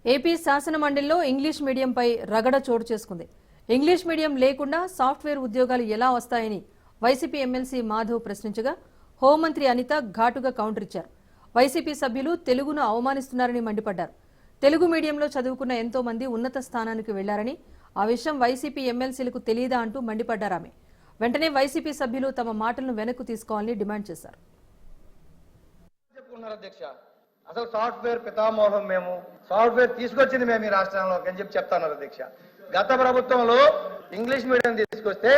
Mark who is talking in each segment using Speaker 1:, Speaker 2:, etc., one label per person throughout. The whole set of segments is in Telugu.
Speaker 1: ఏపీ శాసన మండలిలో ఇంగ్లీష్ మీడియంపై రగడ చోటు చేసుకుంది. ఇంగ్లీష్ మీడియం లేకుండా సాఫ్ట్వేర్ ఉద్యోగాలు ఎలా వస్తాయని వైసీపీ ఎమ్మెల్సీ మాధవ్ ప్రశ్నించగా హోంమంత్రి అనిత ఘాటుగా కౌంటర్ ఇచ్చారు. వైసీపీ సభ్యులు తెలుగును అవమానిస్తున్నారని మండిపడ్డారు. తెలుగు మీడియంలో చదువుకున్న ఎంతో మంది ఉన్నత స్థానానికి వెళ్లారని, ఆ విషయం వైసీపీ ఎమ్మెల్సీలకు తెలియదా అంటూ మండిపడ్డారామె. వెంటనే వైసీపీ సభ్యులు తమ మాటలను వెనక్కు తీసుకోవాలని డిమాండ్ చేశారు.
Speaker 2: అసలు సాఫ్ట్వేర్ పితామోహం మేము, సాఫ్ట్వేర్ తీసుకొచ్చింది మేము ఈ రాష్ట్రంలోకి అని చెప్తాను అధ్యక్ష. గత ప్రభుత్వంలో ఇంగ్లీష్ మీడియం తీసుకొస్తే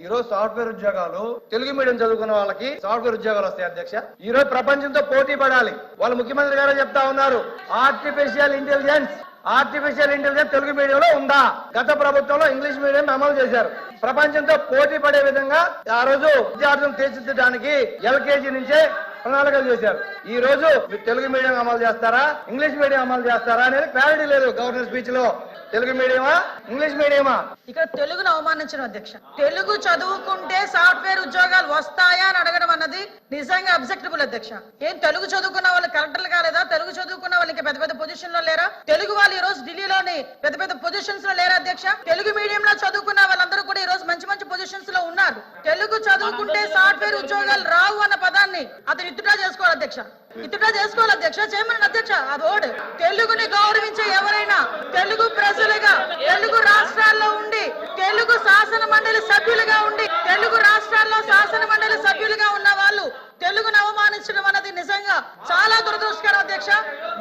Speaker 2: ఈ రోజు సాఫ్ట్వేర్ ఉద్యోగాలు, తెలుగు మీడియం చదువుకున్న వాళ్ళకి సాఫ్ట్వేర్ ఉద్యోగాలు వస్తాయి అధ్యక్ష. ఈ రోజు ప్రపంచంతో పోటీ పడాలి. వాళ్ళు ముఖ్యమంత్రి గారు చెప్తా ఉన్నారు, ఆర్టిఫిషియల్ ఇంటెలిజెన్స్ తెలుగు మీడియంలో ఉందా? గత ప్రభుత్వంలో ఇంగ్లీష్ మీడియం అమలు చేశారు. ప్రపంచంతో పోటీ పడే విధంగా ఆ రోజు విద్యార్థులను తీర్చిదిద్దడానికి ఎల్కేజీ నుంచే ప్రణాళికలు చేశారు. ఈ రోజు మీరు తెలుగు మీడియం అమలు చేస్తారా, ఇంగ్లీష్ మీడియం అమలు చేస్తారా అనేది క్లారిటీ లేదు గవర్నర్ స్పీచ్ లో. తెలుగు మీడియమా, ఇంగ్లీష్ మీడియమా?
Speaker 3: ఇక్కడ తెలుగును అవమానించడం అధ్యక్ష. తెలుగు చదువుకుంటే సాఫ్ట్వేర్ ఉద్యోగాలు వస్తాయా అని అడగడం అన్నది నిజంగా అబ్జెక్టబుల్ అధ్యక్ష. ఏం తెలుగు చదువుకున్న వాళ్ళు కలెక్టర్లు కాలేదా? తెలుగు చదువుకున్న వాళ్ళకి పెద్ద పెద్ద పొజిషన్ లో లేరా? తెలుగు వాళ్ళు ఈ రోజు ఢిల్లీలోని పెద్ద పెద్ద పొజిషన్స్ లో లేరా అధ్యక్ష? తెలుగు మీడియం లో చదువుకున్న వాళ్ళందరూ కూడా ఈ రోజు మంచి మంచి పొజిషన్స్ లో ఉన్నారు. తెలుగు చదువుకుంటే సాఫ్ట్వేర్ ఉద్యోగాలు రావు అన్న పదాన్ని అతను ఇత్తుడా చేసుకోవాలి అధ్యక్ష. ఇత్తుడా చేసుకోవాలి అధ్యక్ష, చేయమని అధ్యక్ష. అది ఓడు. తెలుగుని గౌరవించే ఎవరైనా తెలుగు ప్రజలుగా, తెలుగు రాష్ట్రాల్లో ఉండి, తెలుగు శాసన మండలి సభ్యులుగా ఉండి, తెలుగు రాష్ట్రాల్లో శాసన మండలి సభ్యులుగా ఉన్న వాళ్ళు తెలుగును అవమానించడం అన్నది నిజంగా చాలా దురదృష్టకరం అధ్యక్ష.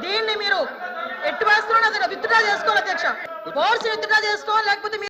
Speaker 3: దీన్ని మీరు ఎట్టి వేస్తున్నది విత్డ్రా చేసుకోవాలి అధ్యక్ష. కోర్సు విత్డ్రా చేసుకోవాలి, లేకపోతే